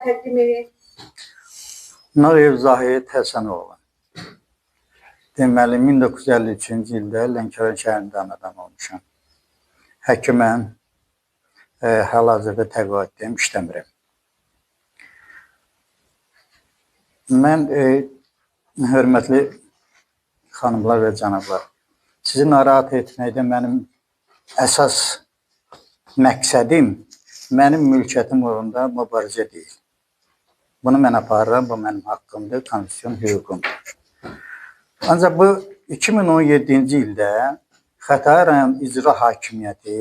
təqdim edin. Nağıyev Zahid Həsənoğlu. Deməli, 1953-cü ildə Lənkəran şəhərində anadan olmuşam. Həkiməm, hal-hazırda təqaüddəyim, işləmirəm. Mən, hörmətli xanımlar və cənablar, sizi narahat etməkdə mənim əsas məqsədim mənim mülkiyyətim uğrunda mübarizə deyil. Bunu mən aparıram, bu mənim haqqımdır, konstitusiyon hüququmdur. Ancaq bu 2017-ci ildə Xətai rayon icra hakimiyyəti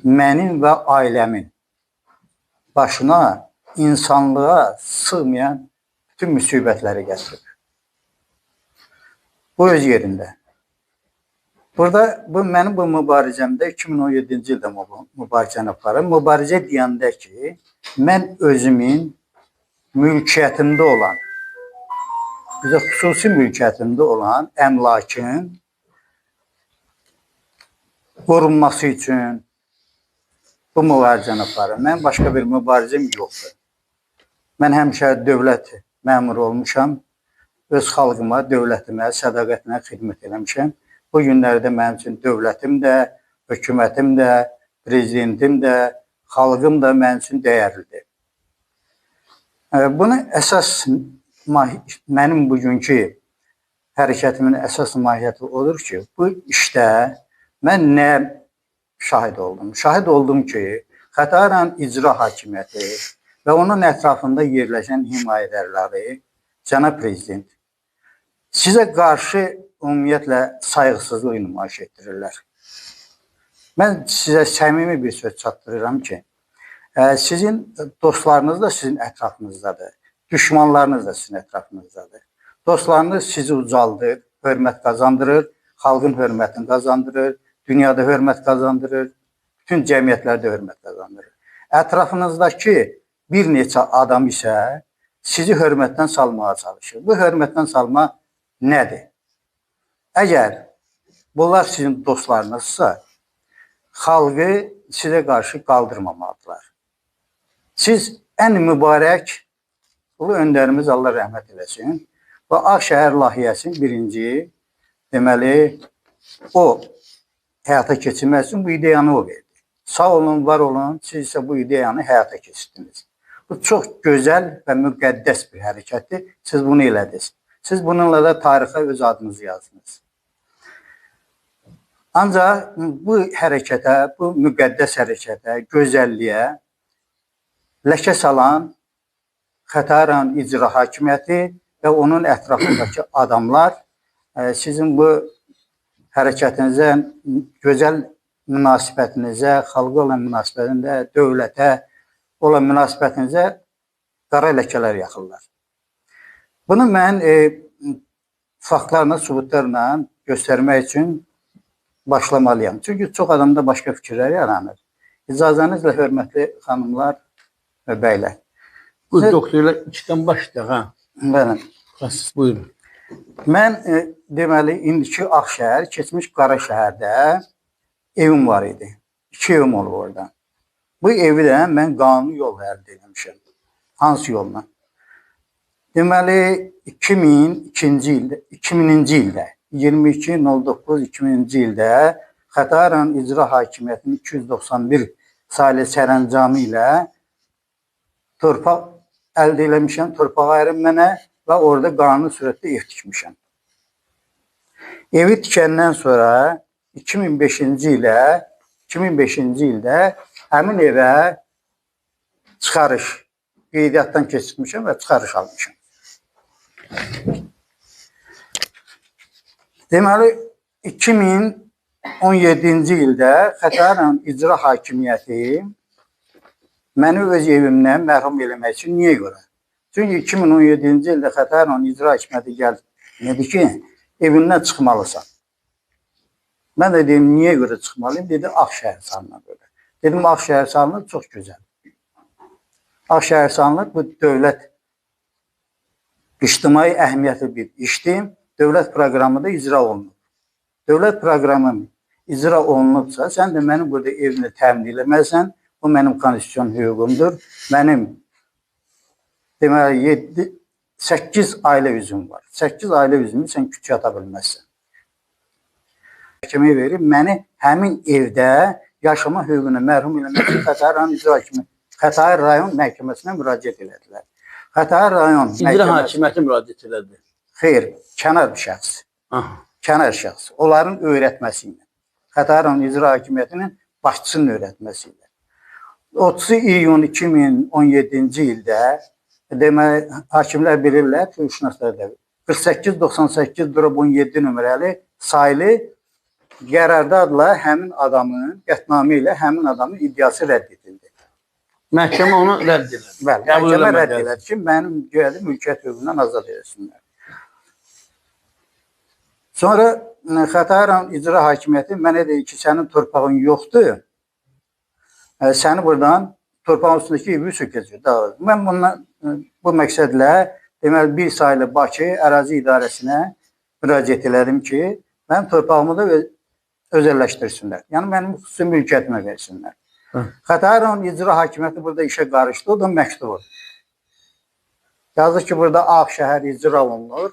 mənim və ailəmin başına insanlığa sığmayan bütün müsibətləri gətirib. Bu öz yerində. Burada mənim bu mübarizəmdə 2017-ci ildə mübarizəni aparım. Mübarizə deyəndə ki, mən özümün mülkiyyətində olan, bizə xüsusi mülkiyyətində olan əmlakın qorunması üçün bu mübarizəni aparım. Mən başqa bir mübarizəm yoxdur. Mən həmişə dövlət məmuru olmuşam. Öz xalqıma, dövlətimə, sədaqətinə xidmət eləmişəm. Bu günlərdə mənim üçün dövlətim də, hökumətim də, prezidentim də, xalqım da mənim üçün dəyərlidir. Bunu əsas, mənim bugünkü hərəkətimin əsas mahiyyəti odur ki, bu işdə mən nə şahid oldum? Şahid oldum ki, Xətai rayon icra hakimiyyəti və onun ətrafında yerləşən himayədərləri, cənab prezident, sizə qarşı ümumiyyətlə sayğısızlıq nümayiş etdirirlər. Mən sizə səmimi bir söz çatdırıram ki, sizin dostlarınız da sizin ətrafınızdadır, düşmanlarınız da sizin ətrafınızdadır. Dostlarınız sizi ucaldır, hörmət qazandırır, xalqın hörmətini qazandırır, dünyada hörmət qazandırır, bütün cəmiyyətlərdə hörmət qazandırır. Ətrafınızdakı bir neçə adam isə sizi hörmətdən salmağa çalışır. Bu hörmətdən salma nədir? Əgər bunlar sizin dostlarınızsa, xalqı sizə qarşı qaldırmamalıdırlar. Siz ən mübarək ulu öndərimiz Allah rəhmət eləsin və Ağşəhər layihəsinin birinci, deməli, o həyata keçirmək üçün bu ideyanı o verdi. Sağ olun, var olun, siz isə bu ideyanı həyata keçirdiniz. Bu çox gözəl və müqəddəs bir hərəkətdir. Siz bunu elədiniz. Siz bununla da tarixə öz adınızı yazdınız. Ancaq bu hərəkətə, bu müqəddəs hərəkətə, gözəlliyə ləkə salan Xətai rayon icra hakimiyyəti və onun ətrafındakı adamlar sizin bu hərəkətinizə, gözəl münasibətinizə, xalqa olan münasibətinizə, dövlətə olan münasibətinizə qara ləkələr yaxırlar. Bunu mən faktlarla, sübutlarla göstərmək üçün başlamalıyam. Çünki çox adamda başqa fikirlər yaranır. İcazənizlə hörmətli xanımlar və bəylər. Bu doktorlar içdən başlayaq, ha? Bəli. Siz buyurun. Mən deməli, indiki Ağşəhər, keçmiş Qaraşəhərdə evim var idi. 2 evim olub orada. Bu evi də mən qanuni yolla əldə etmişəm. Hansı yolla? Deməli, 2000-ci ildə, 22.09.2000-ci ildə Xətai rayon icra hakimiyyətinin 291 saylı sərəncamı ilə torpaq əldə eləmişəm, torpaq ayırım mənə və orada qanuni sürətdə ev tikmişəm. Evi tikəndən sonra 2005-ci ildə həmin evə çıxarış, qeydiyyatdan keçirmişəm və çıxarış almışam. Deməli, 2017-ci ildə Xətai rayon icra hakimiyyəti məni öz evimdən məhrum eləmək üçün niyə görə? Çünki 2017-ci ildə Xətai rayon icra hakimiyyəti gəldi, dedi ki, evindən çıxmalısan. Mən də dedim, niyə görə çıxmalıyım? Dedi, Ağşəhər salına görə. Dedim, Ağşəhər salınır, çox gözəl. Ağşəhər salınır, bu dövlət ictimai əhəmiyyətli bir işdir. Dövlət proqramı da icra olunur. Dövlət proqramı icra olunubsa, sən də mənim burada evini təmin eləməlisən. Bu mənim konstitusiyon hüququmdur. Mənim deməli 8 ailə üzüm var. 8 ailə üzümü sən küçəyə ata bilməzsən. Məhkəməyə verib məni həmin evdə yaşama hüququna məhrum eləmək üçün Xətai rayon icra hakimi Xətai rayon məhkəməsinə müraciət etdilər. Xətai rayon İcra hakimiyyəti müraciət elədi. xeyr, kənar bir şəxs. Aha. Kənar şəxs. Onların öyrətməsi ilə. Xətai rayon icra hakimiyyətinin başçısının öyrətməsi ilə. 30 iyun 2017-ci ildə deməli hakimlər bilirlər, hüquqşünaslar da 4898/17 nömrəli sayılı qərardadla həmin adamın qətnamə ilə həmin adamın iddiası rədd edildi. Məhkəmə onu rədd elədi. Bəli, məhkəmə rədd elədi ki, mənim güvəli mülkiyyət hüququndan azad edilsinlər. Sonra Xətai rayon icra hakimiyyəti mənə dedi ki, sənin torpağın yoxdur. Səni buradan torpağın üstündəki evi sökəcək. Mən bu məqsədlə deməli bir sayılı Bakı ərazi idarəsinə müraciət elədim ki, mənim torpağımı da özəlləşdirsinlər. Yəni mənim xüsusi mülkiyyətimə versinlər. Xətai rayon icra hakimiyyəti burada işə qarışdı. O da məktub. Yazır ki, burada Ağşəhər icra olunur.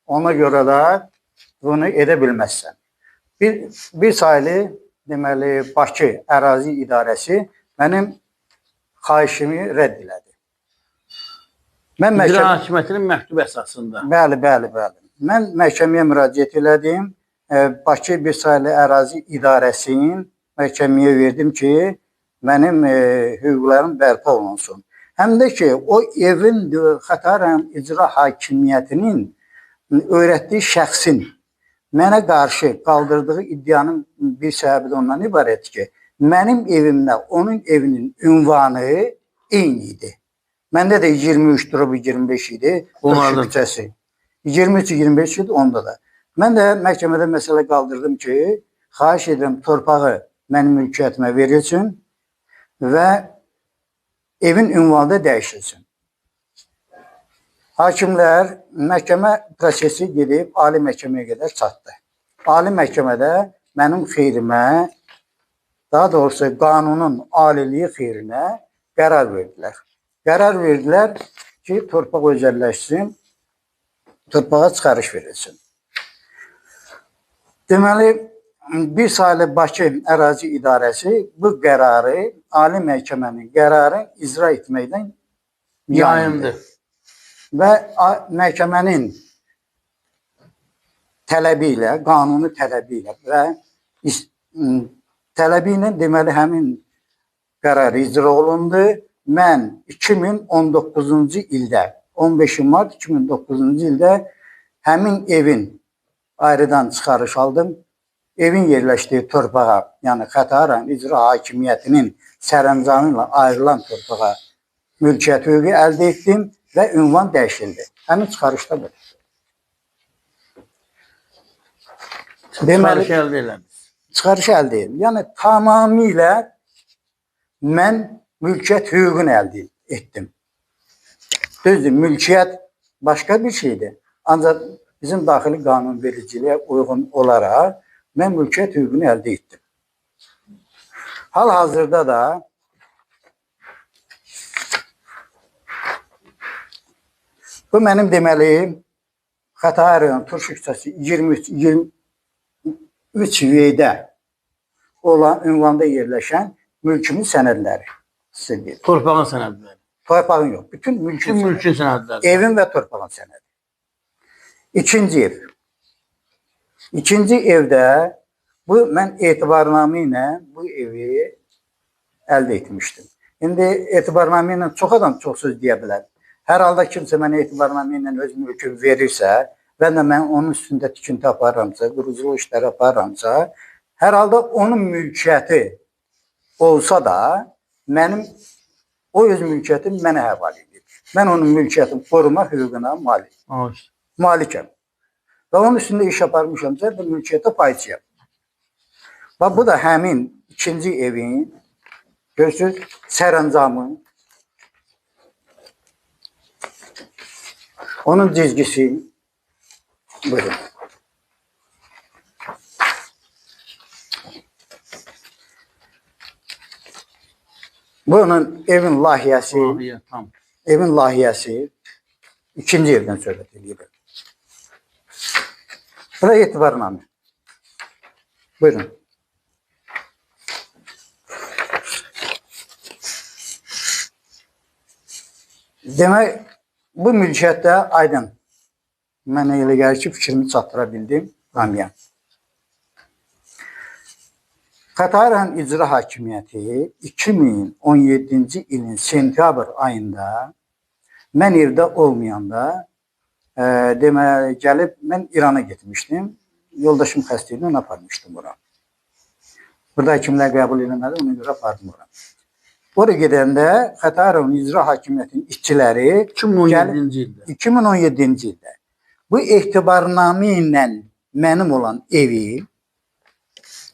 Ona görə də bunu edə bilməzsən. Bir sayılı deməli Bakı ərazi idarəsi mənim xahişimi rədd elədi. Mən İcra hakimiyyətinin məktubu əsasında. Bəli. Mən məhkəməyə müraciət elədim. Bakı bir sayılı ərazi idarəsinin məhkəməyə verdim ki, mənim hüquqlarım bərpa olunsun. Həm də ki, o evin Xətai rayon icra hakimiyyətinin öyrətdiyi şəxsin mənə qarşı qaldırdığı iddianın bir səbəbi də ondan ibarət ki, mənim evimlə onun evinin ünvanı eyni idi. Məndə də 23/25 idi. Onlardan. 23-25 idi, onda da. Mən də məhkəmədə məsələ qaldırdım ki, xahiş edirəm torpağı mənim mülkiyyətimə verilsin və evin ünvanı da dəyişilsin. Hakimlər məhkəmə prosesi gedib ali məhkəməyə qədər çatdı. Ali məhkəmədə mənim xeyrimə, daha doğrusu qanunun aliliyi xeyrinə qərar verdilər. Qərar verdilər ki, torpaq özəlləşsin, torpağa çıxarış verilsin. Deməli, bir sayılı Bakı ərazi idarəsi bu qərarı, ali məhkəmənin qərarı icra etməkdən yayındı. Və məhkəmənin tələbi ilə, qanuni tələbi ilə və tələbi ilə deməli həmin qərar icra olundu. Mən 2019-cu ildə, 15 mart 2009-cu ildə həmin evin ayrıdan çıxarış aldım. Evin yerləşdiyi torpağa, yəni Xətai rayon icra hakimiyyətinin sərəncamı ilə ayrılan torpağa mülkiyyət hüququ əldə etdim və ünvan dəyişildi. Həmin çıxarışda bu. Çıxarış əldə eləmiş. Çıxarış əldə etdim. Yəni tamamilə mən mülkiyyət hüququnu əldə etdim. Düzdür, mülkiyyət başqa bir şeydir. Ancaq bizim daxili qanunvericiliyə uyğun olaraq mən mülkiyyət hüququnu əldə etdim. Hal-hazırda da bu mənim deməli Xətai rayon Turşu küçəsi 23V-də olan ünvanda yerləşən mülkümün sənədləri. Torpağın sənədləri. Torpağın yox, bütün mülkün sənədləri. Evin və torpağın sənədi. İkinci ev. İkinci evdə mən etibarnamə ilə bu evi əldə etmişdim. İndi etibarnamə ilə çox adam çox söz deyə bilər. Hər halda kimsə mənə etibarnamə ilə öz mülkümü verirsə və də mən onun üstündə tikinti aparıramsa, quruculuq işləri aparıramsa, hər halda onun mülkiyyəti olsa da mənim o öz mülkiyyətimi mənə həvalə edir. Mən onun mülkiyyətini qoruma hüququna malikəm. Və onun üstündə iş aparmışamsa da mülkiyyətə payçıyam. Və bu da həmin ikinci evin görürsünüz sərəncamı, onun cizgisi. Buyurun. Bunun evin layihəsi, evin layihəsi, ikinci evdən söhbət edirəm. Bura etibarnamə. Buyurun. Demək, bu mülkiyyətdə aydın. Mənə elə gəlir ki, fikrimi çatdıra bildim. Hamıya. Xətai rayon İcra Hakimiyyəti 2017-ci ilin sentyabr ayında mən evdə olmayanda deməli, gəlib mən İrana getmişdim. Yoldaşım xəstə idi, onu aparmışdım bura. Burada həkimlər qəbul eləmədi, ona görə apardım bura. Oraya gedəndə Xətai rayon İcra Hakimiyyətinin işçiləri 2017-ci ildə. 2017-ci ildə bu etibarnamə ilə mənim olan evi,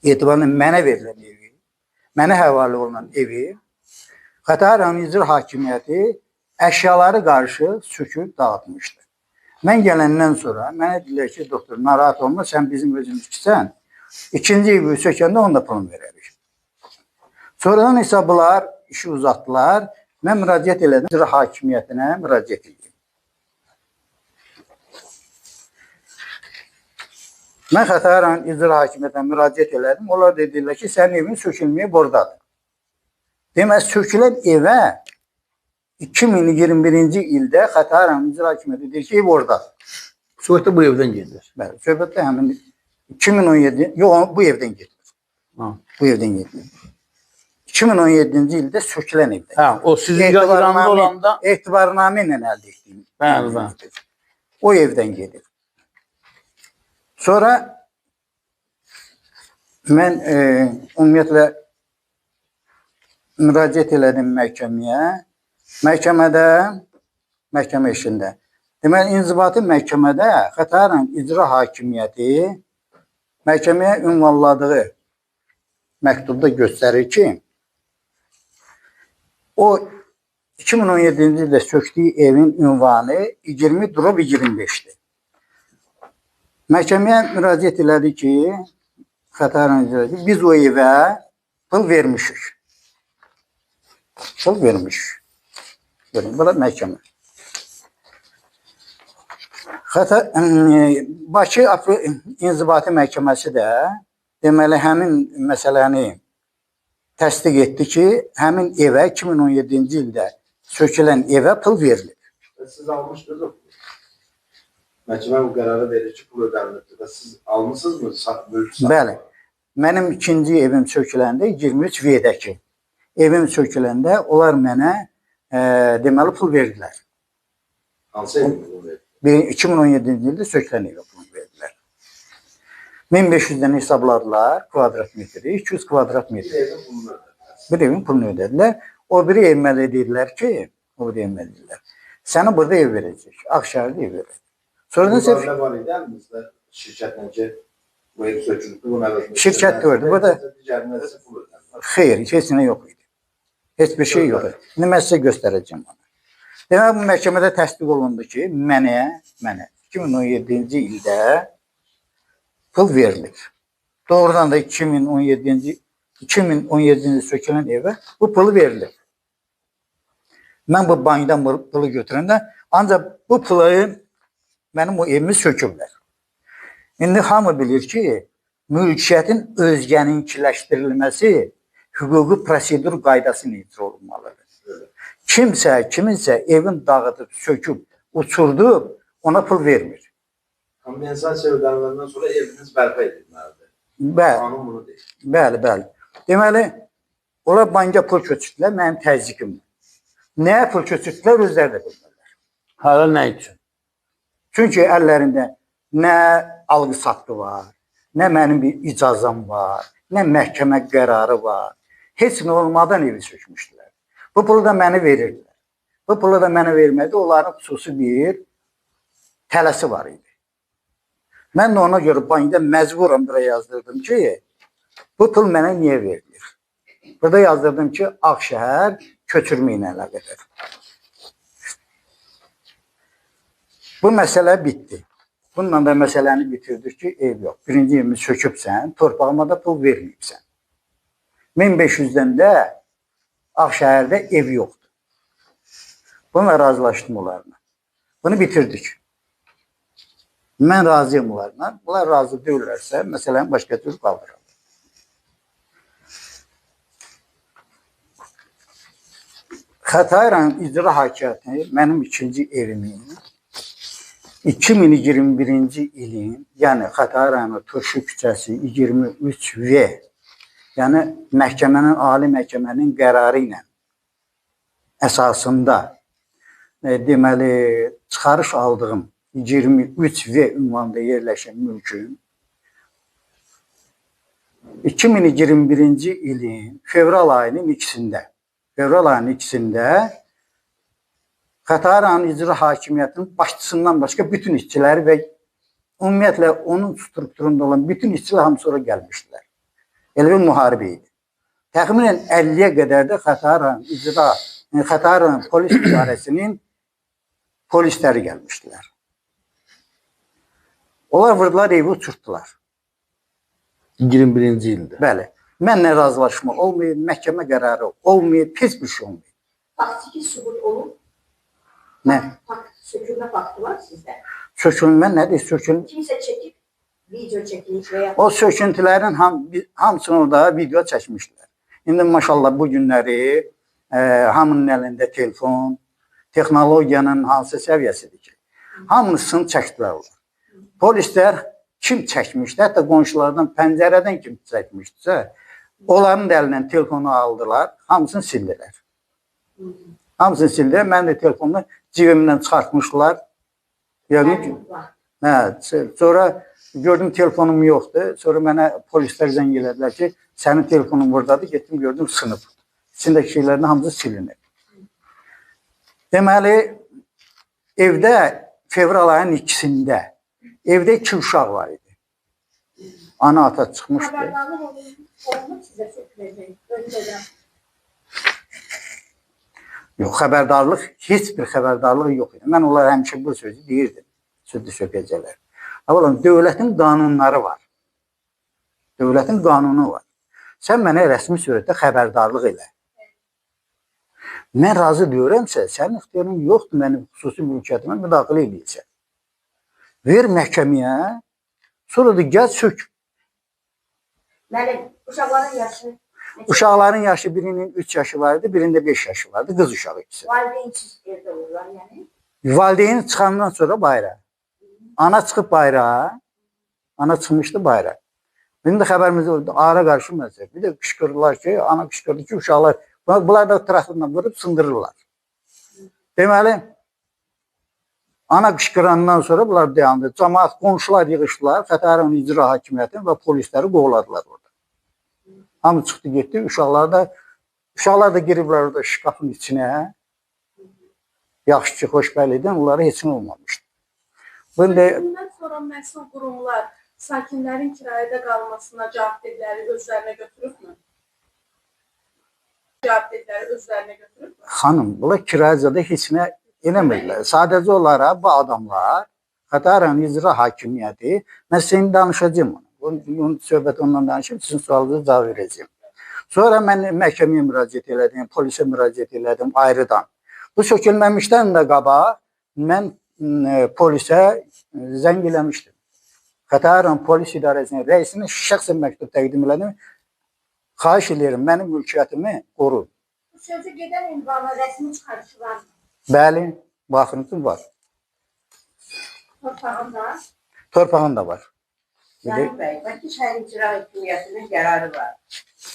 etibarla mənə verilən evi, mənə həvalə olunan evi Xətai rayon İcra Hakimiyyəti əşyaları qarşı söküb dağıtmışdı. Mən gələndən sonra mənə deyirlər ki, doktor, narahat olma, sən bizim özümüzsən, ikinci evi sökəndə onda pulunu verərik. Sonradan isə bunlar işi uzatdılar, mən müraciət elədim, İcra Hakimiyyətinə müraciət edim. Mən Xətai rayon İcra Hakimiyyətinə müraciət elədim, onlar dedilər ki, sənin evin sökülməyə bordadır. Demək, sökülən evə 2021-ci ildə Xətai rayon İcra Hakimiyyəti deyir ki, ev oradadır. Söhbət bu evdən gedir. Bəli, söhbət də həmin 2017, yox, bu evdən gedir. Bu evdən gedir. 2017-ci ildə sökülən evdən. Hə, o sizin İranda olanda etibarnamə ilə əldə etdiyim. Bəli. O evdən gedir. Sonra mən ümumiyyətlə müraciət elədim məhkəməyə. Məhkəmə işində. Deməli, inzibati məhkəmədə Xətai rayon İcra Hakimiyyəti məhkəməyə ünvanladığı məktubda göstərir ki, o 2017-ci ildə sökdüyü evin ünvanı 20/25-dir. Məhkəməyə müraciət elədi ki, Xətai rayon İcra Hakimiyyəti, biz o evə pul vermişik. Pul vermişik. Bura məhkəmə. Bakı İnzibati Məhkəməsi də deməli həmin məsələni təsdiq etdi ki, həmin evə 2017-ci ildə sökülən evə pul verilir. Siz almışdınız o pulu? Məhkəmə bu qərarı verir ki, pul ödənilibdir. Siz almışsınızmı? Bəli. Mənim ikinci evim söküləndə 23 V-dəki evim söküləndə onlar mənə deməli pul verdilər. Hansı evin pulu verir? 2017-ci ildə sökülən evə pul verdilər. 1500-dən hesabladılar kvadrat metri, 200 kvadrat metri. Bir evin pulunu ödədilər. Bir evin pulunu ödədilər. O biri ev mənə deyirlər ki, sənə burada ev verəcək. Ağşəhərdə ev verəcək. Sonradan isə Müqavilə var idi əlinizdə şirkətlə ki, bu ev söküldü, bunun əvəzində. Şirkət gördü. Burada digərinə pul ödənir. xeyr, heç nə yox idi. Heç bir şey yox idi. İndi mən sizə göstərəcəm onu. Demək, bu məhkəmədə təsdiq olundu ki, mənə 2017-ci ildə pul verilir. Doğrudan da 2017-ci sökülən evə bu pulu verilir. Mən bu bankdan pulu götürəndə, ancaq bu pulu mənim o evimi söküblər. İndi hamı bilir ki, mülkiyyətin özgəninkiləşdirilməsi hüquqi prosedur qaydasını icra olunmalıdır. Kiminsə evin dağıdıb, söküb, uçurdub, ona pul vermir. Kompensasiya ödəniləndən sonra eviniz bərpa edilməlidir. Qanun bunu deyir. Bəli. Deməli, onlar banka pul köçürdülər, mənim təzyiqimdir. Nəyə pul köçürdülər, özləri də bilmirlər. Hala nə üçün? Çünki əllərində nə alqı-satqı var, nə mənim bir icazam var, nə məhkəmə qərarı var. Heç nə olmadan evi sökmüşdülər. Bu pulu da mənə verirdilər. Bu pulu da mənə vermədi, onların xüsusi bir tələsi var idi. Mən də ona görə bankda məcburam buraya yazdırdım ki, bu pul mənə niyə verilir? Burada yazdırdım ki, Ağşəhər köçürmə ilə əlaqədir. Bu məsələ bitdi. Bununla da məsələni bitirdik ki, ev yox. Birinci evimi sökübsən, torpağıma da pul verməyibsən. 1500-dən də Ağşəhərdə ev yoxdur. Bununla razılaşdım onlarla. Bunu bitirdik. Mən razıyım onlarla. Bunlar razı deyirlərsə, məsələn, başqa tür qaldıralım. Xətai rayon icra hakimiyyəti mənim ikinci evimin 2021-ci ilin, yəni Xətai rayonu Turşu küçəsi 23V, yəni məhkəmənin, ali məhkəmənin qərarı ilə əsasında deməli çıxarış aldığım 23V ünvanında yerləşən mülkün 2021-ci ilin fevral ayının ikisində Xətai rayon icra hakimiyyətinin başçısından başqa bütün işçiləri və ümumiyyətlə onun strukturunda olan bütün işçilər hamısı ora gəlmişdilər. Elə bir müharibə idi. Təxminən 50-yə qədər də Xətai rayon polis idarəsinin polisləri gəlmişdilər. Onlar vurdular, evi uçurtdular. 21-ci ildə. Bəli. Mənlə razılaşma olmayıb, məhkəmə qərarı olmayıb, heç bir şey olmayıb. Faktiki sübut olub. Nə? Sökülmə faktı var sizdə. Sökülmə nədir? Kimsə çəkib, video çəkilmiş və ya... O söküntülərin hamısını orada video çəkmişdilər. İndi maşallah bu günləri hamının əlində telefon, texnologiyanın hansı səviyyəsidir ki, hamısını çəkdilər onlar. Polislər kim çəkmişdi, hətta qonşulardan, pəncərədən kim çəkmişdisə, onların da əlindən telefonu aldılar, hamısını sildilər. Hamısını sildilər, mən də telefonu cibimdən çıxartmışlar. Sonra gördüm telefonum yoxdur, sonra mənə polislər zəng elədilər ki, sənin telefonun buradadır, getdim gördüm sınıb. İçindəki şeylərin hamısı silinir. Deməli, evdə fevral ayının ikisində evdə 2 uşaq var idi. Ana ata çıxmışdı. Xəbərdarlıq olunub sizə söküləcək. Yox, xəbərdarlıq, heç bir xəbərdarlıq yox idi. Mən onlara həmişə bu sözü deyirdim. Sözü sökəcəklər. Amma dövlətin qanunları var. Dövlətin qanunu var. Sən mənə rəsmi surətdə xəbərdarlıq elə. Mən razı deyirəmsə, sənin ixtiyarın yoxdur mənim xüsusi mülkiyyətimə müdaxilə edirsən. Ver məhkəməyə, sonra da gəl sök. Mənim uşaqların yaşı... Uşaqların yaşı birinin 3 yaşı vardı, birində 5 yaşı vardı, qız uşağı ikisi. Valideynsiz evdə olurlar yəni. Valideyn çıxandan sonra bayra. Ana çıxıb bayra, ana çıxmışdı bayra. Bizim də xəbərimiz oldu, ara qarşı məsələ. Bir də qışqırdılar ki, ana qışqırdı ki, uşaqlar, bunlar da traktorla vurub sındırırlar. Deməli, ana qışqırandan sonra bunlar dayandı. Cəmaət, qonşular yığışdılar, Xətai rayon icra hakimiyyətini və polisləri qovladılar orada. Hamı çıxdı, getdi, uşaqlar da giriblər orada şkafın içinə. Yaxşı ki, xoşbəlidən onlara heç nə olmamışdı. Bundan sonra məsul qurumlar sakinlərin kirayədə qalmasına cavabdehləri özlərinə götürübmü? Xanım, bunlar kirayədə heç nə eləmirlər. Sadəcə olaraq bu adamlar Xətai rayon icra hakimiyyəti, mən sizin danışacağım onu. Bunun söhbət ondan danışıb, sizin sualınıza cavab verəcəyim. Sonra mən məhkəməyə müraciət elədim, polisə müraciət elədim ayrıdan. Bu sökülməmişdən də qabaq mən polisə zəng eləmişdim. Xətai rayon polis idarəsinin rəisinə şəxsən məktub təqdim elədim. Xahiş edirəm, mənim mülkiyyətimi qoru. Bu sözü gedən ünvana rəsmi çıxarışı var mı? Bəli, baxınızın var. Torpağında? Torpağında var. Cənab bəy, Bakı şəhər icra hakimiyyətinin qərarı var.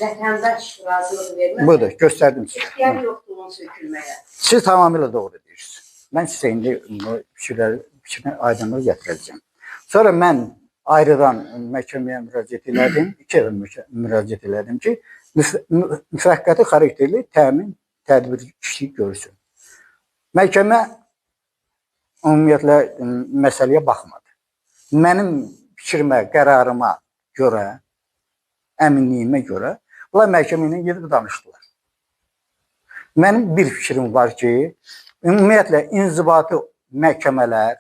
Vətəndaş razılıq verməz. Budur, göstərdim sizə. İxtiyar yoxdur onun sökülməyə. Siz tamamilə doğru deyirsiniz. Mən sizə indi bu fikrinə aydınlıq gətirəcəyim. Sonra mən ayrıdan məhkəməyə müraciət elədim, 2 dəfə müraciət elədim ki, müvəqqəti xarakterli təmin tədbir işi görsün. Məhkəmə ümumiyyətlə məsələyə baxmadı. Mənim fikrimə, qərarıma görə, əminliyimə görə, bunlar məhkəmə ilə gedib danışdılar. Mənim bir fikrim var ki, ümumiyyətlə inzibati məhkəmələr,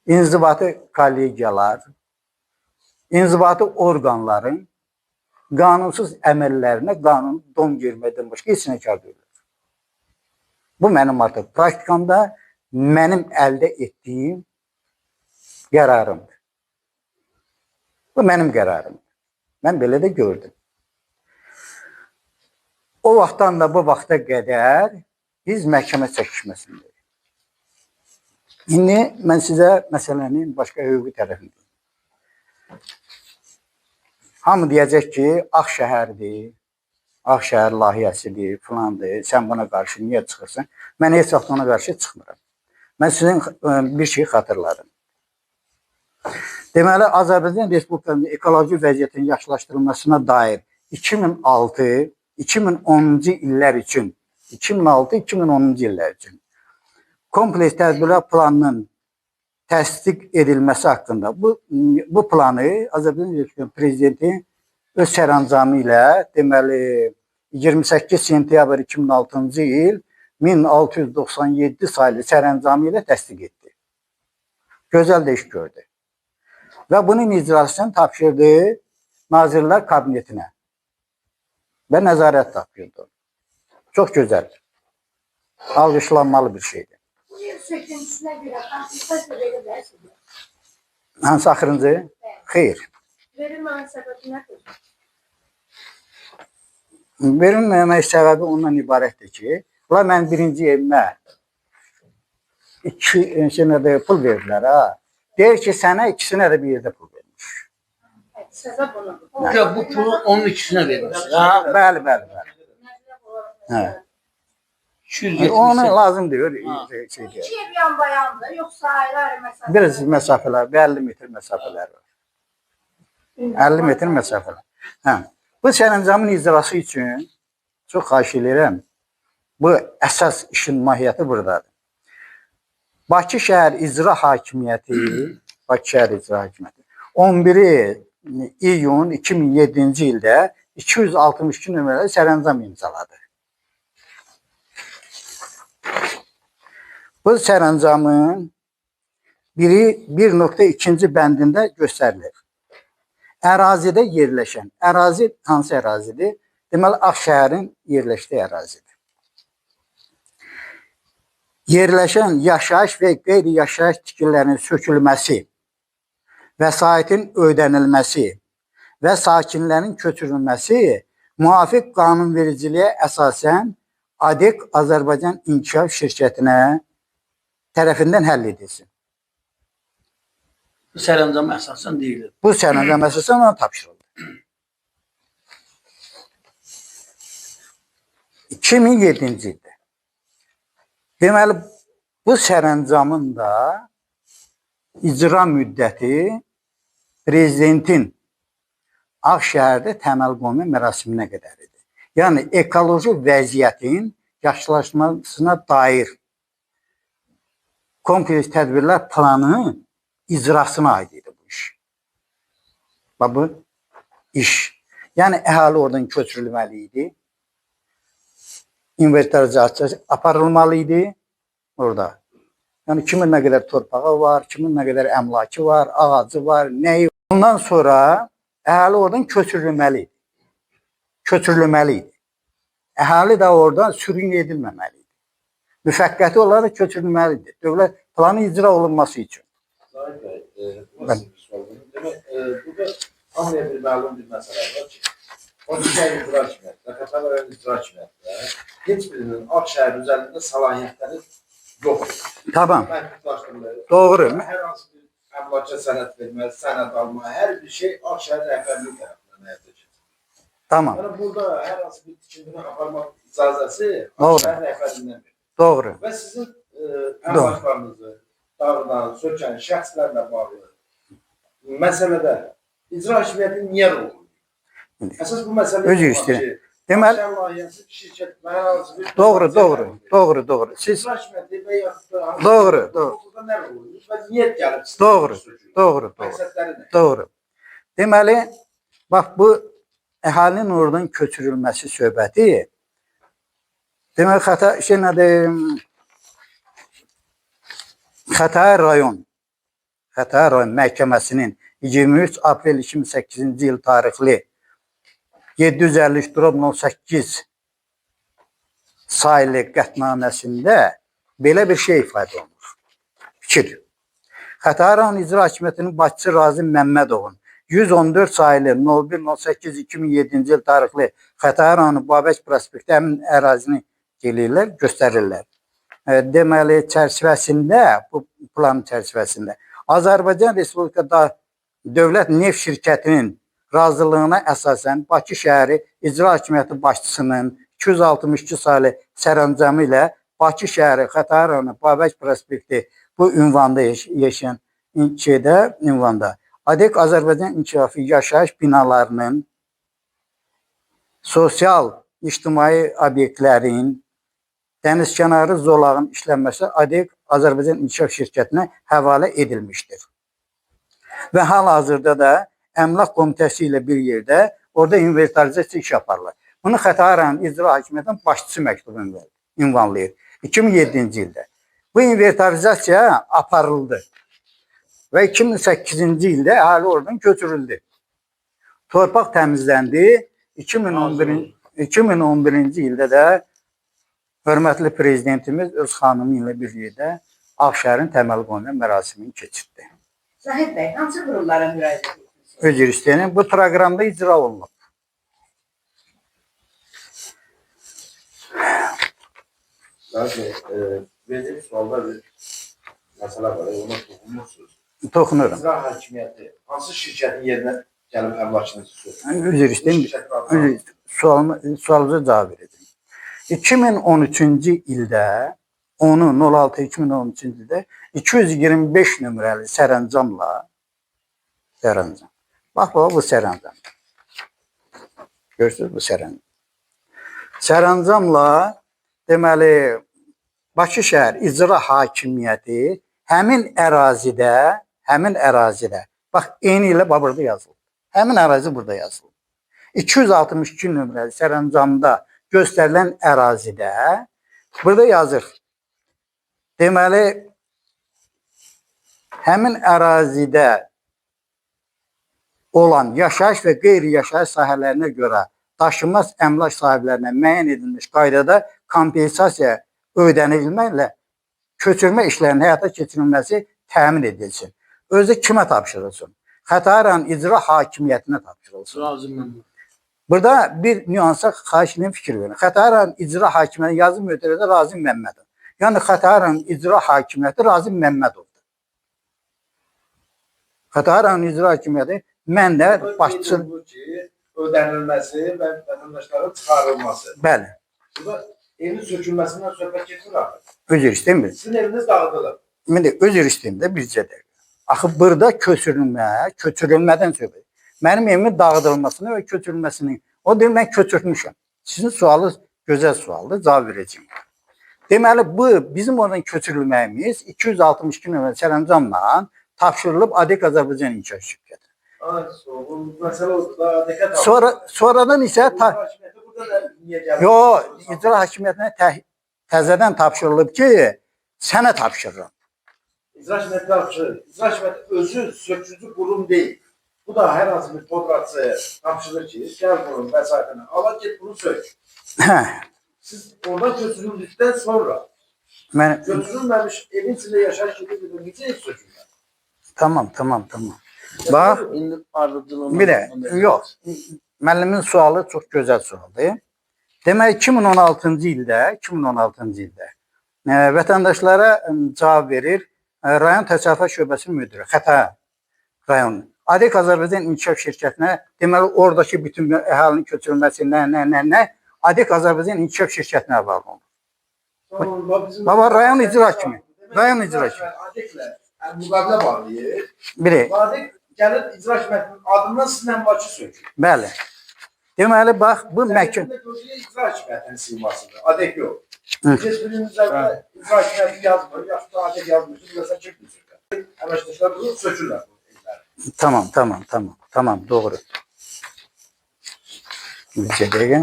inzibati kollegiyalar, inzibati orqanların qanunsuz əməllərinə qanun don girməkdən başqa heç nə kar deyirlər. Bu mənim artıq praktikamda mənim əldə etdiyim qərarımdır. Bu mənim qərarımdır. Mən belə də gördüm. O vaxtdan da bu vaxta qədər biz məhkəmə çəkişməsindəyik. İndi mən sizə məsələnin başqa hüquqi tərəfini deyim. Hamı deyəcək ki, Ağşəhərdir, Ağşəhər layihəsidir, filandır, sən buna qarşı niyə çıxırsan? Mən heç vaxt ona qarşı çıxmıram. Mən sizin bir şey xatırladım. Deməli, Azərbaycan Respublikasının ekoloji vəziyyətinin yaxşılaşdırılmasına dair 2006-2010-cu illər üçün, 2006-2010-cu illər üçün kompleks tədbirlər planının təsdiq edilməsi haqqında bu planı Azərbaycan Respublikasının prezidenti öz sərəncamı ilə deməli 28 sentyabr 2006-cı il 1697 saylı sərəncamı ilə təsdiq etdi. Gözəl də iş gördü. Və bunun icrasını tapşırdı Nazirlər Kabinetinə və nəzarət tapşırdı. Çox gözəl. Alqışlanmalı bir şeydir. Bu yıl söküntüsünə görə konsultasiya verir dersiniz. Hansı axırıncı? Xeyr. Verilməyin səbəbi nədir? Verilməmək səbəbi ondan ibarətdir ki, mən birinci evimə 2 senədə pul verdilər. Deyir ki, sənə ikisinə də bir yerdə pul vermiş. Səbəb onadır. Bu pulu onun ikisinə vermişsiniz. Bəli. Hə. 270. Onu lazım deyir. İki ev yan bayandır, yoxsa ayrı-ayrı məsələ? Biraz məsafələr, 50 metr məsafələr var. 50 metr məsafələr. Hə. Bu sərəncamın icrası üçün çox xahiş edirəm. Bu əsas işin mahiyyəti buradadır. Bakı şəhər icra hakimiyyəti 11 iyun 2007-ci ildə 262 nömrəli sərəncam imzaladı. Bu sərəncamın 1.2-ci bəndində göstərilir. Ərazidə yerləşən, ərazi hansı ərazidir? Deməli, Ağşəhərin yerləşdiyi ərazidir. Yerləşən yaşayış və qeyri-yaşayış tikililərinin sökülməsi, vəsaitin ödənilməsi və sakinlərin köçürülməsi müvafiq qanunvericiliyə əsasən ADEC Azərbaycan İnkişaf Şirkətinə tərəfindən həll edilsin. Bu sərəncam əsasən deyilir. Bu sərəncam əsasən ona tapşırıldı. 2007-ci ildə. Deməli, bu sərəncamın da icra müddəti prezidentin Ağşəhərdə təməl qoyma mərasiminə qədər idi. Yəni, ekoloji vəziyyətin yaxşılaşmasına dair kompleks tədbirlər planı icrasına aid idi bu iş. Bu iş. Yəni, əhali oradan köçürülməli idi. İnventarizasiya aparılmalı idi orada. Yəni, kimin nə qədər torpağı var, kimin nə qədər əmlakı var, ağacı var, nəyi var. Ondan sonra əhali oradan köçürülməli idi. Əhali də oradan sürgün edilməməli idi. Müvəqqəti olaraq köçürülməlidir. Dövlət planı icra olunması üçün. Zahid bəy, nasıl bir sual verim? Demək, burada hamıya bir məlum bir məsələ var ki, 12 ay icra hakimiyyətdə, Xətai icra hakimiyyətdə heç birinin Ağşəhər üzərində səlahiyyətləri yoxdur. Tamam. Məhdudlaşdırılır. Doğru. Hər hansı bir əmlaka sənəd vermə, sənəd alma, hər bir şey Ağşəhər rəhbərliyi tərəfindən həyata keçirilir. Tamam. Yəni burada hər hansı bir tikintini aparmaq icazəsi Doğru. Ağşəhər rəhbərliyindən verilir. Doğru. Və sizin əmlaklarınızı dağıdan, sökən şəxslərlə bağlı məsələdə icra hakimiyyəti niyə rol oynayır? Əsas bu məsələ Özü istəyir. Deməli, doğru. Siz icra hakimiyyəti və yaxud da Doğru. burada nə rol oynayır və niyə gəlib sizin Doğru. məqsədləri nə? Doğru. Deməli, bax bu əhalinin oradan köçürülməsi söhbəti demək Xətai rayon məhkəməsinin 23 aprel 2008-ci il tarixli 753/08 sayılı qətnaməsində belə bir şey ifadə olunur. Fikir. Xətai rayon İcra Hakimiyyətinin başçısı Razim Məmmədovun 114 sayılı 01.08.2007-ci il tarixli Xətai rayonu Babək prospekti həmin ərazini gəlirlər, göstərirlər. Deməli, çərçivəsində, bu plan çərçivəsində Azərbaycan Respublikada Dövlət Neft Şirkətinin razılığına əsasən Bakı şəhəri İcra Hakimiyyəti başçısının 262 sayılı sərəncamı ilə Bakı şəhəri Xətai rayonu Babək prospekti bu ünvanda yaşayan ünvanda ADEC Azərbaycan İnkişafı yaşayış binalarının sosial, ictimai obyektlərin dənizkənarı zolağın işlənməsi ADEC Azərbaycan İnkişaf Şirkətinə həvalə edilmişdir. Və hal-hazırda da Əmlak Komitəsi ilə bir yerdə orada inventarizasiya iş aparılır. Bunu Xətai rayon İcra Hakimiyyətinin başçısı məktubu ünvanlayır 2007-ci ildə. Bu inventarizasiya aparıldı və 2008-ci ildə əhali oradan köçürüldü. Torpaq təmizləndi. 2011-ci ildə də hörmətli prezidentimiz öz xanımı ilə bir yerdə Ağşəhərin təməl qoyma mərasimini keçirdi. Zahid bəy, hansı qurumlara müraciət etmişsiniz? Üzr istəyirəm, bu proqramda icra olunub. Lakin verdiğim sualda bir mesele var. Ona toxunmuşsunuz. Toxunuram. İcra hakimiyyəti hansı şirkətin yerinə gəlib əmlakçınızı söylüyor? Üzr istəyirəm, sualınıza cavab verəcəm. 2013-cü ildə 10.06.2013-cü ildə 225 nömrəli sərəncamla bax bu sərəncam. Görürsünüz bu sərəncam. Sərəncamla deməli Bakı şəhər İcra Hakimiyyəti həmin ərazidə bax eyni ilə burada yazılıb. Həmin ərazi burada yazılıb. 262 nömrəli sərəncamda göstərilən ərazidə burada yazır. Deməli həmin ərazidə olan yaşayış və qeyri-yaşayış sahələrinə görə daşınmaz əmlak sahiblərinə müəyyən edilmiş qaydada kompensasiya ödənilməklə köçürmə işlərinin həyata keçirilməsi təmin edilsin. Özü kimə tapşırılsın? Xətai rayon İcra Hakimiyyətinə tapşırılsın. Razım Məmmədov. Burada bir nüansa xahiş edirəm fikir verin. Xətai rayon İcra Hakimiyyəti yazı müdiri də Razim Məmmədov. Yəni Xətai rayon İcra Hakimiyyəti Razim Məmmədovdur. Xətai rayon İcra Hakimiyyəti mən də başçı Ödənilməsi və vətəndaşların çıxarılması. bəli. Burada evin sökülməsindən söhbət keçir artıq. Üzr istəyirəm. Sizin eviniz dağıdılır. İndi üzr istəyirəm də bircə dəqiqə. Axı burada köçürülmədən söhbət. Mənim evimin dağıdılmasını və köçürülməsini. O deyir mən köçürmüşəm. Sizin sualınız gözəl sualdır, cavab verəcəm. Deməli bu bizim oradan köçürülməyimiz 262 nömrəli sərəncamla tapşırılıb ADEC Azərbaycan İnkişaf Şirkəti. Bu məsələ da diqqət alın. Sonradan isə İcra Hakimiyyətinə təzədən tapşırılıb ki, sənə tapşırıram. İcra hakimiyyəti tapşırır. İcra hakimiyyəti özü sökücü qurum deyil. Bu da hər hansı bir podratçıya tapşırır ki, gəl bunun vəsaitini, ala get bunu sök. Siz oradan köçürüldükdən sonra götürülməmiş evin içində yaşayış edir, necə ev sökürlər? Tamam. Bax, bir də, yox, müəllimin sualı çox gözəl sualdır. Demək, 2016-cı ildə vətəndaşlara cavab verir rayon təsərrüfat şöbəsinin müdiri, Xətai rayonu. ADEC Azərbaycan İnkişaf Şirkətinə, deməli, oradakı bütün əhalinin köçürülməsi, nə, ADEC Azərbaycan İnkişaf Şirkətinə bağlı olur. Baba, rayon icra hakimi. ADEC-lə müqavilə bağlayır. Biri. ADEC gəlir icra hakimiyyətinin adından sizlə Bakı sökür. Bəli. Deməli, bax, bu məhkəm... İcra hakimiyyətinin sığmasıdır, ADEC yox. Birinin üzərində icra hakimiyyəti yazmır, yaxud da ADEC yazmır, bilməsən çəkməyəcək. Əməkdaşlar bunu sökürlər. Tamam, doğru. Bir dəqiqə.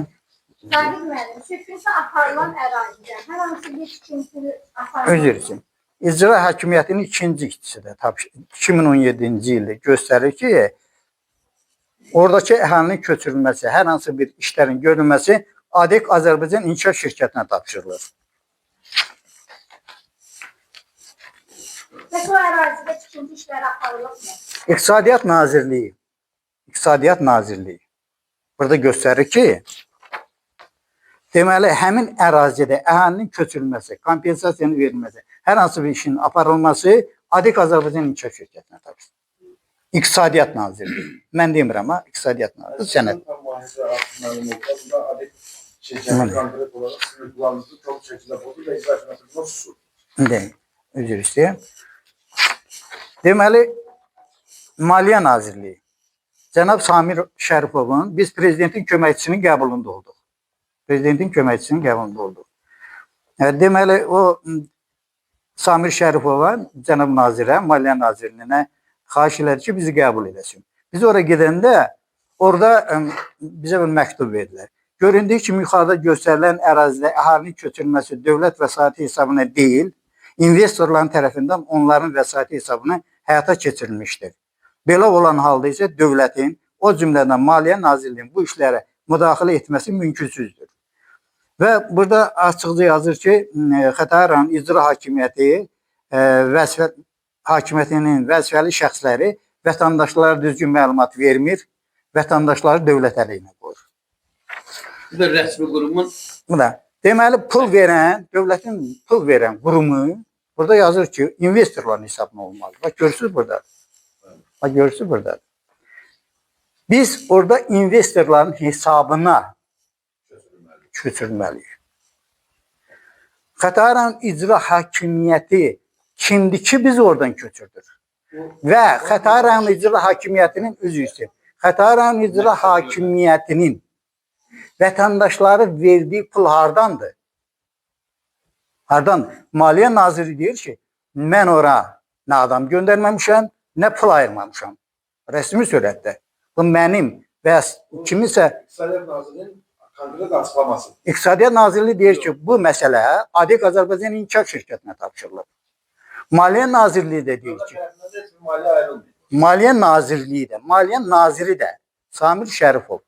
Zahid müəllim, söküntü aparılan ərazidən hər hansı bir söküntü aparılan... Özür üçün. İcra Hakimiyyətinin ikinci itkisi də 2017-ci ildə göstərir ki, oradakı əhalinin köçürülməsi, hər hansı bir işlərin görülməsi ADEK Azərbaycan İnkişaf Şirkətinə tapşırılır. Peki o ərazidə tikinti işləri aparılıbmı? İqtisadiyyat Nazirliyi burada göstərir ki, deməli, həmin ərazidə əhalinin köçürülməsi, kompensasiyanın verilməsi, hər hansı bir işin aparılması ADEK Azərbaycan İnkişaf Şirkətinə tapşırılır. İqtisadiyyat Nazirliyi. Mən demirəm ha, İqtisadiyyat Nazirliyi. Sənəd. Burada adet şirkətin konkret olaraq sınıflarınızı çox şəkildə pozur və icra etməsində susur. Üzr istəyirəm. Deməli, Maliyyə Nazirliyi. Cənab Samir Şərifovun biz prezidentin köməkçisinin qəbulunda olduq. Deməli, o Samir Şərifova, cənab nazirə, Maliyyə Nazirliyinə xahiş elədi ki, bizi qəbul edəsin. Biz oraya gedəndə, orada bizə bir məktub verdilər. Göründüyü kimi, yuxarıda göstərilən ərazidə əhalinin köçürülməsi dövlət vəsaiti hesabına deyil, investorların tərəfindən onların vəsaiti hesabına həyata keçirilmişdir. Belə olan halda isə dövlətin, o cümlədən Maliyyə Nazirliyinin bu işlərə müdaxilə etməsi mümkünsüzdür. Və burada açıqca yazır ki, Xətai rayon İcra Hakimiyyətinin vəzifəli şəxsləri vətəndaşlara düzgün məlumat vermir, vətəndaşları dövlət əleyhinə qoyur. Bu da rəsmi qurumun Bu da deməli pul verən, dövlətin pul verən qurumu burada yazır ki, investorların hesabına olmalı. Bak görürsünüz burada. Biz orada investorların hesabına köçürülməliyik. Xətai rayon İcra Hakimiyyəti kimdir ki biz oradan köçürdük? Və Xətai rayon İcra Hakimiyyətinin Xətai rayon İcra Hakimiyyətinin vətəndaşları verdiyi pul hardandır? Maliyyə Naziri deyir ki, mən ora nə adam göndərməmişəm, nə pul ayırmamışam. Rəsmi surətdə. Bu mənim və kiminsə İqtisadiyyat Nazirinin konkret açıqlaması. İqtisadiyyat Nazirliyi deyir ki, bu məsələ ADEK Azərbaycan İnkişaf Şirkətinə tapşırılıb. Maliyyə Nazirliyi də deyir ki, Maliyyə Naziri də Samir Şərifov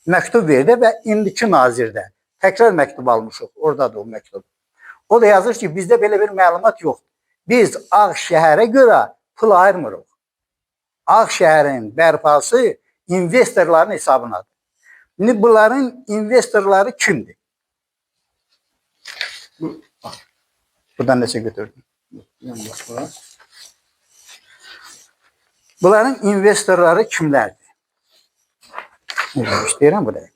məktub verdi və indiki nazirdə təkrar məktub almışıq. Oradadır o məktub. O da yazır ki, bizdə belə bir məlumat yoxdur. Biz Ağşəhərə görə pul ayırmırıq. Ağşəhərin bərpası investorların hesabınadır. İndi bunların investorları kimdir? Buradan nəsə götürdüm. Bunların investorları kimlərdir? İşləyirəm buraya.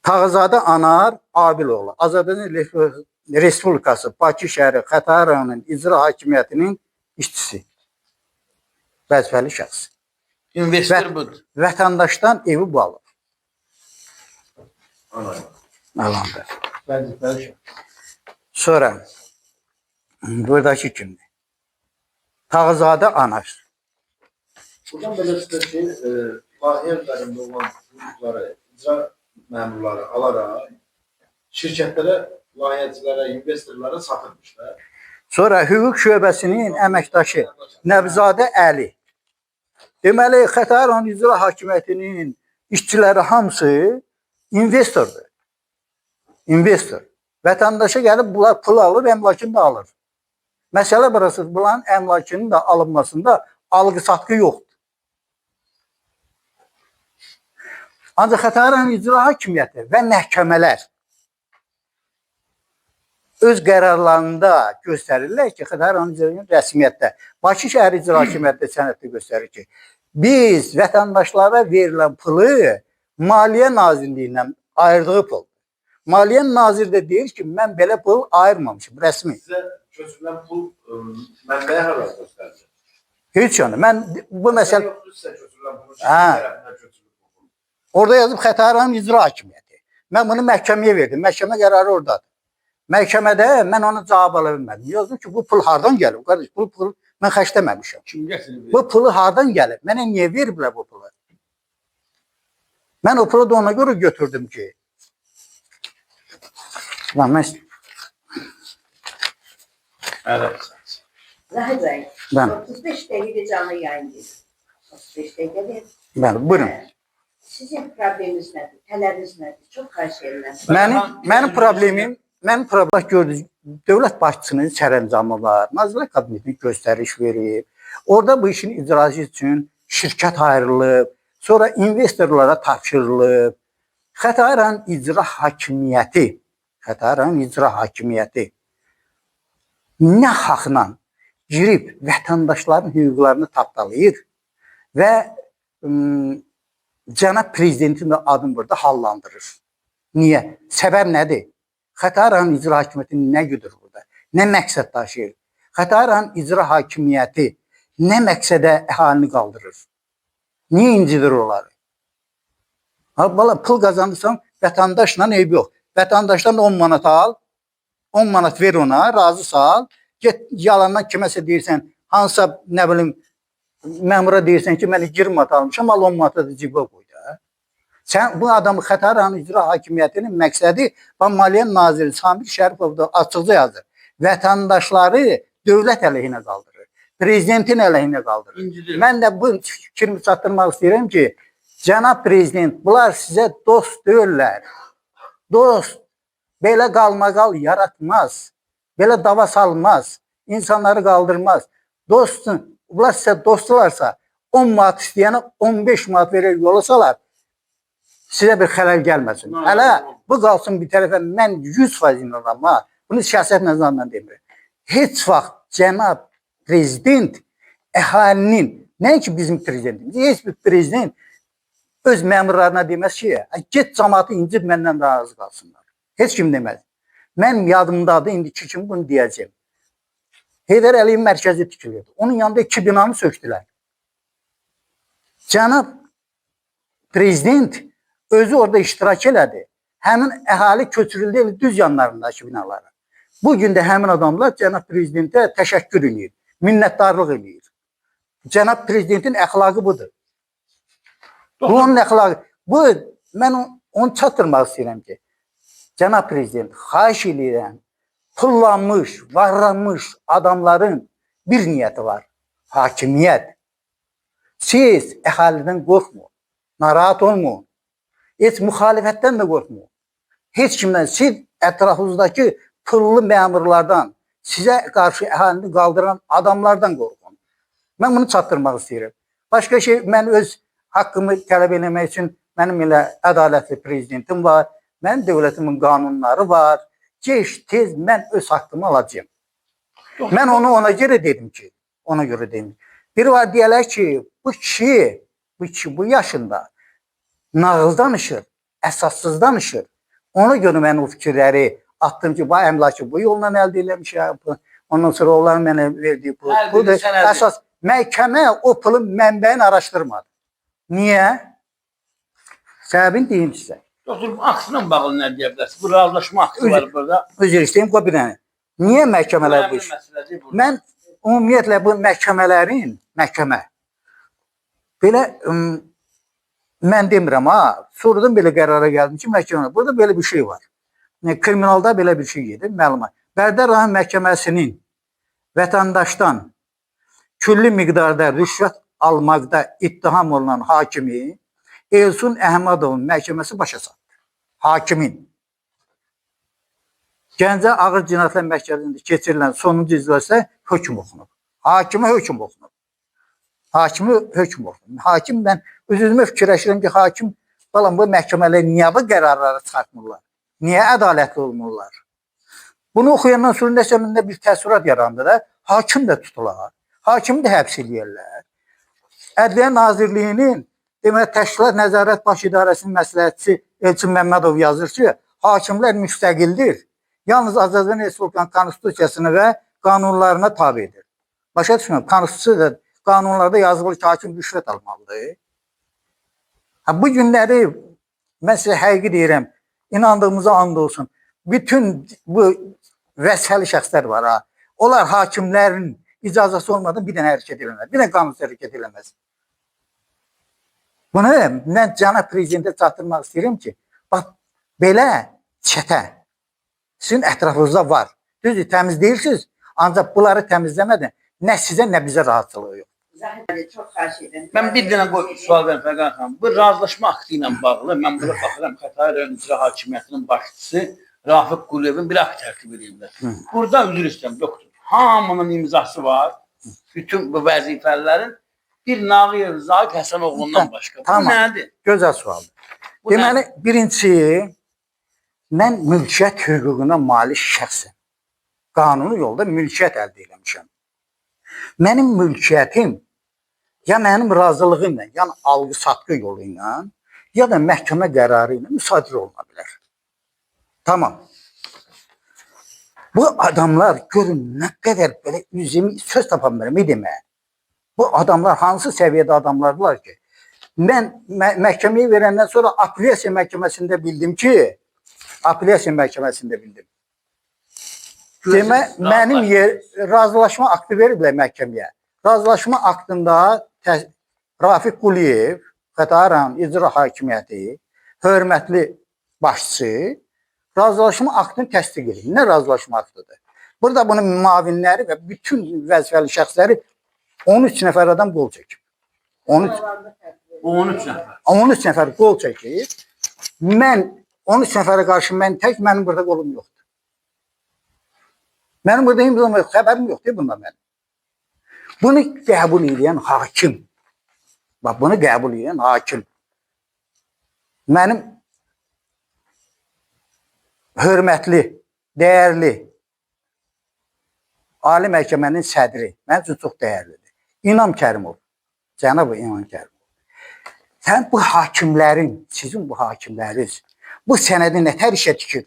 Tağızadə Anar Abiloğlu, Azərbaycan Respublikası Bakı şəhəri Xətai rayonunun İcra Hakimiyyətinin işçisi, vəzifəli şəxs. investor budur. Vətəndaşdan evi bu alır. Alandır. Vəzifəli şəxs. Sonra buradakı kimdir? Tağızadə Anar. Buradan belə çıxır ki, layihə üzərində olan hüquqları, icra məmurları alaraq şirkətlərə, layihəçilərə, investorlara satırmışlar. Sonra hüquq şöbəsinin əməkdaşı Nəbzadə Əli. Deməli, Xətai rayon İcra Hakimiyyətinin işçiləri hamısı investordur. İnvestor. Vətəndaşa gəlib bunlar pul alır, əmlakını da alır. Məsələ burası, bunların əmlakının da alınmasında algı-satqı yoxdur. Ancaq Xətai rayon İcra Hakimiyyəti və məhkəmələr öz qərarlarında göstərirlər ki, Xətai rayon İcra rəsmiyyətdə, Bakı şəhəri İcra Hakimiyyətdə sənəddə göstərir ki, biz vətəndaşlara verilən pulu Maliyyə Nazirliyindən ayırdığı pul. Maliyyə Naziri də deyir ki, mən belə pul ayırmamışım, rəsmi. Sizə köçürülən pul mənbəyə hara göstərilir? Heç yəni, mən bu məsələ... Sizə köçürülən pulu şirkət tərəfindən köçürülür. Orada yazıb Xətai rayon İcra Hakimiyyəti. Mən bunu məhkəməyə verdim. Məhkəmə qərarı oradadır. Məhkəmədə mən ona cavab ala bilmədim. Yazdım ki, bu pul hardan gəlib? Qardaş, bu pul mən xərcləməmişəm. Kim gətirib? Bu pulu hardan gəlib? Mənə niyə veriblər bu pulu? Mən o pulu da ona görə götürdüm ki. Mən... Evet. Zahid bəy, Ben. 35 dəqiqə canlı yayın deyir. 35 dəqiqə deyir. Bəli, buyurun. Sizin probleminiz nədir? Tələbiniz nədir? Çox xahiş edirəm. Mənim problem gördünüz, dövlət başçısının sərəncamı var. Nazirlər Kabineti göstəriş verib. Orada bu işin icrası üçün şirkət ayrılıb, sonra investorlara tapşırılıb. Xətai rayon icra hakimiyyəti nə haqla girib vətəndaşların hüquqlarını tapdalayır və cənab prezidentin də adını burada hallandırır. Niyə? Səbəb nədir? Xətai rayon icra hakimiyyəti nə güdür burada? Nə məqsəd daşıyır? Xətai rayon icra hakimiyyəti nə məqsədə əhalini qaldırır? Niyə incidir onları? Bala, pul qazanırsan, vətəndaşla eyb yox. Vətəndaşdan 10 manat al, 10 manat ver ona, razı sal. Get yalandan kiməsə deyirsən, hansısa nə bilim məmura deyirsən ki, mən 20 manat almışam, al 10 manatı da cibə qoy da. Sən bu adamı Xətai rayon icra hakimiyyətinin məqsədi Maliyyə naziri Samir Şərifov da açıqca yazır. Vətəndaşları dövlət əleyhinə qaldırır. Prezidentin əleyhinə qaldırır. İncidir. Mən də bu fikrimi çatdırmaq istəyirəm ki, cənab prezident, bunlar sizə dost deyirlər. Dost belə qalmaqal yaratmaz. Belə dava salmaz. İnsanları qaldırmaz. Dostun, bunlar sizə dostlarsa 10 manat istəyənə 15 manat verər yola salar. Sizə bir xələl gəlməsin. Hələ bu qalsın bir tərəfə, mən 100% inanıram ha. Bunu siyasət nəzarından demiyorum. Heç vaxt cənab prezident əhalinin, nəinki bizim prezidentimiz, heç bir prezident öz məmurlarına deməz ki, get cəmaatı incid məndən razı qalsınlar. Heç kim deməz. Mənim yadımdadır, indiki kimi bunu deyəcəm. Heydər Əliyev mərkəzi tikilirdi. Onun yanında 2 binanı söktülər. Cənab prezident özü orada iştirak elədi. Həmin əhali köçürüldü düz yanlarındakı binalara. Bugün də həmin adamlar cənab prezidentə təşəkkür edir, minnətdarlıq edir. Cənab prezidentin əxlaqı budur. Bu onun əxlaqı. Bu, mən onu çatdırmaq istəyirəm ki, cənab prezident, xahiş edirəm, pullanmış, varlanmış adamların bir niyyəti var, hakimiyyət. Siz əhalidən qorxmayın, narahat olmayın, heç müxalifətdən də qorxmayın. Heç kimdən, siz ətrafınızdakı pullu məmurlardan, sizə qarşı əhalini qaldıran adamlardan qorxun. Mən bunu çatdırmaq istəyirəm. Başqa şey, mən öz haqqımı tələb eləmək üçün mənim elə ədalətli prezidentim var, mənim dövlətimin qanunları var. Geç, tez mən öz haqqımı alacağım. Mən onu ona görə dedim ki, biri var deyərlər ki, bu kişi bu yaşında nağıl danışır, əsassız danışır. Ona görə mən o fikirləri attım ki, bu əmlakı bu yolla əldə eləmişəm. Ondan sonra onların mənə verdiyi pul. Bu da əsas. Məhkəmə o pulun mənbəyini araşdırmadı. Niyə? Səbəbini deyim sizə. Doktor, aksına bağlı nə deyə bilərsiniz? Bu razılaşma haqqı var burada. Üzr istəyim, qoy bir dənə. Niyə məhkəmələr bu iş? Mən ümumiyyətlə bu məhkəmələrin, belə, mən demirəm ha, sonradan belə qərara gəldim ki, məhkəmələr, burada belə bir şey var. Kriminalda belə bir şey gedir, məlumat. Bərdər rayon məhkəməsinin vətəndaşdan külli miqdarda rüşvət almaqda ittiham olunan hakimi Elsun Əhmədovun məhkəməsi başa saldı. Hakimin. Gəncə Ağır Cinayətlər Məhkəməsində keçirilən sonuncu icrası hökm oxunub. Hakimə hökm oxunub. Hakim, mən öz-özümə fikirləşirəm ki, hakim, balam, bu məhkəmələr niyə bu qərarları çıxartmırlar? Niyə ədalətli olmurlar? Bunu oxuyandan sonra nəsəmində bir təəssürat yarandı da, hakim də tutular, hakim də həbs edirlər. Ədliyyə Nazirliyinin demək, Təşkilat Nəzarət Baş İdarəsinin məsləhətçisi Elçin Məmmədov yazır ki, hakimlər müstəqildir. Yalnız Azərbaycan Respublikanın konstitusiyasına və qanunlarına tabidir. Başa düşmürəm, konstitusiyada, qanunlarda yazılır ki, hakim rüşvət almalıdır. Bu günləri, mən sizə həqiqi deyirəm, inandığımıza and olsun, bütün bu vəzifəli şəxslər var ha. Onlar hakimlərin icazəsi olmadan bir dənə hərəkət eləməz, bir dənə qanunsuz hərəkət eləməz. Bunu mən cənab prezidentə çatdırmaq istəyirəm ki, bax, belə çətə sizin ətrafınızda var. Düzdür, təmiz deyirsiniz, ancaq bunları təmizləmədən nə sizə, nə bizə rahatçılığı yox. Zahid çok xahiş edirəm. Mən bir dənə sual verirəm Fəqan xanım. Bu razılaşma aktı ilə bağlı mən bura baxıram Xətai rayon icra hakimiyyətinin başçısı Rafiq Quliyevin bir akt tərtib ediblər. Burada üzr istəyirəm doktor. Hamının imzası var. Bütün bu vəzifələrin bir Nağıyev Zahid Həsənoğlundan başqa. Bu Tamam. nədir? Gözəl sualdır. Bu Deməli, nədir? birincisi, mən mülkiyyət hüququna malik şəxsəm. Qanuni yolda mülkiyyət əldə etmişəm. Mənim mülkiyyətim ya mənim razılığımla, yəni algı-satqı yolu ilə, ya da məhkəmə qərarı ilə müsadirə oluna bilər. Tamam. Bu adamlar görün nə qədər belə üzümü söz tapa bilmirəm, demək. Bu adamlar hansı səviyyədə adamlardılar ki, mən məhkəməyə verəndən sonra apellyasiya məhkəməsində bildim ki, Demək, mənim razılaşma aktı veriblər məhkəməyə. Razılaşma aktında Rafiq Quliyev, Xətai rayon icra hakimiyyəti, hörmətli başçısı razılaşma aktını təsdiq edir. Nə razılaşma aktıdır? Burada bunun müavinləri və bütün vəzifəli şəxsləri 13 nəfər adam qol çəkib. 13 13 nəfər. 13 nəfər qol çəkib. Mən 13 nəfərə qarşı mənim burada qolum yoxdur. Mənim burada imzam yox, xəbərim yoxdur bundan mənim. Bunu qəbul edən hakim. Bax, bunu qəbul edən hakim. Mənim hörmətli, dəyərli Ali Məhkəmənin sədri, mənim üçün çox dəyərlidir. İnam Kərimov, cənab İnam Kərimov. Sən bu hakimlərin, sizin bu hakimləriniz bu sənədi nətər işə tikir?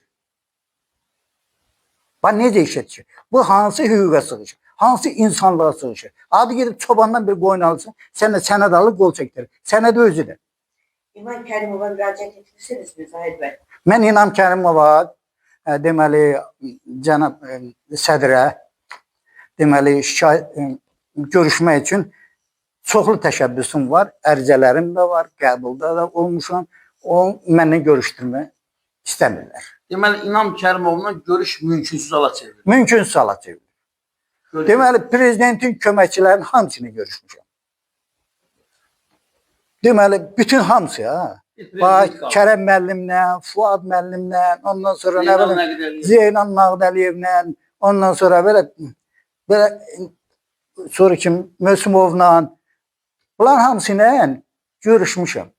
Bax, necə işə tikir? Bu hansı hüquqa sığışır? Hansı insanlığa sığışır? Adı gedib çobandan bir qoyun alırsın, sənəd alır, qol çəkdirir. Sənədi özüdür. İman Kərimova müraciət etmişsiniz mi Zahid bəy? Mən İnam Kərimova, deməli, cənab sədrə, deməli, görüşmək üçün çoxlu təşəbbüsüm var, ərizələrim də var, qəbulda da olmuşam. O, mənlə görüşdürmək istəmirlər. Deməli, İnam Kərimovla görüş mümkünsüz hala çevrilir. Mümkünsüz hala çevrilir. Deməli, prezidentin köməkçilərinin hamısını görüşmüşəm. Deməli, bütün hamısı, ha. Bax, Kərəm müəllimlə, Fuad müəllimlə, ondan sonra nə bilim, Zeynal Nağdəliyevlə, ondan sonra belə sonra kim, Mösümovla, bunların hamısı ilə görüşmüşəm.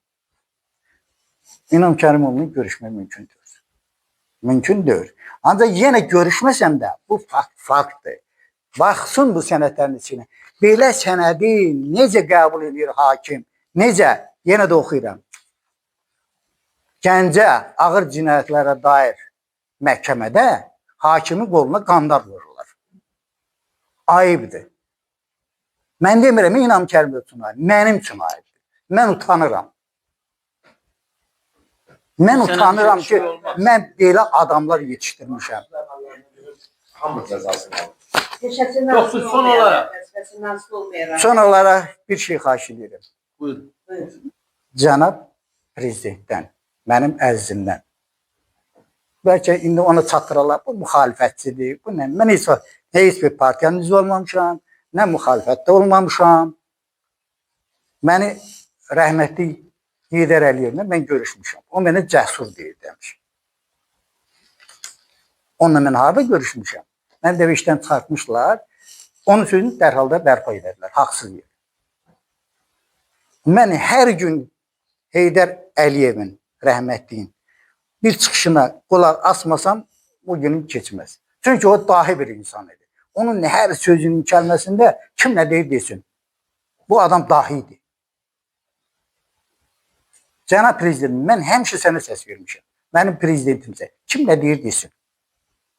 İnam Kərimovla görüşmək mümkündür. Mümkün deyil. Ancaq yenə görüşməsəm də bu faktdır. Baxsın bu sənədlərin içine. Belə sənədi necə qəbul edir hakim? Necə? Yenə də oxuyuram. Gəncə ağır cinayətlərə dair məhkəmədə hakimin qoluna qandar vururlar. Ayıbdır. Mən demirəm, İnam Kərimov üçün ayıbdır. Mənim üçün ayıbdır. Mən utanıram. Mən utanıram ki, mən belə adamlar yetişdirmişəm. Hamı cəzasını alır. Doktor, son olaraq. Son olaraq bir şey xahiş edirəm. Buyurun. Cənab prezidentdən, mənim əzizimdən. Bəlkə indi ona çatdırırlar, bu müxalifətçidir, bu nə? Mən heç bir partiyanın üzvü olmamışam, nə müxalifətdə olmamışam. Məni rəhmətli Heydər Əliyevlə mən görüşmüşəm. O mənə cəsur deyir demiş. Onunla mən harada görüşmüşəm? Mən də işdən çıxartmışlar. Onun sözünü dərhal da bərpa edərlər, haqsız yer. Mən hər gün Heydər Əliyevin, rəhmətliyin bir çıxışına qulaq asmasam, bu günüm keçməz. Çünki o dahi bir insan idi. Onun hər sözünün kəlməsində kim nə deyir desin. Bu adam dahidir. Cənab prezident, mən həmişə sənə səs vermişəm. Mənim prezidentimsə, kim nə deyir desin.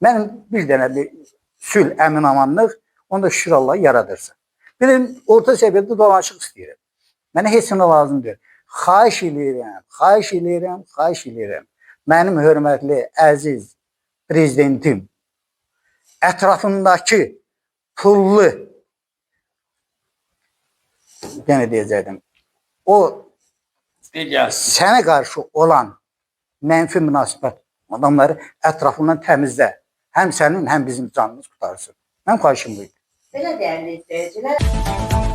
Mənim bir dənə bir sülh, əmin-amanlıq, onda şükür Allah yaradırsa. Benim orta səviyyədə dolanışıq istəyirəm. Mənə heç nə lazım deyil. Xahiş eləyirəm. Mənim hörmətli, əziz prezidentim ətrafındakı pullu, yenə deyəcəkdim, o sənə qarşı olan mənfi münasibət adamları ətrafından təmizlə. Həm sənin, həm bizim canımız qutarsın. Mənim xahişim buydu. Belə dəyərli izləyicilər.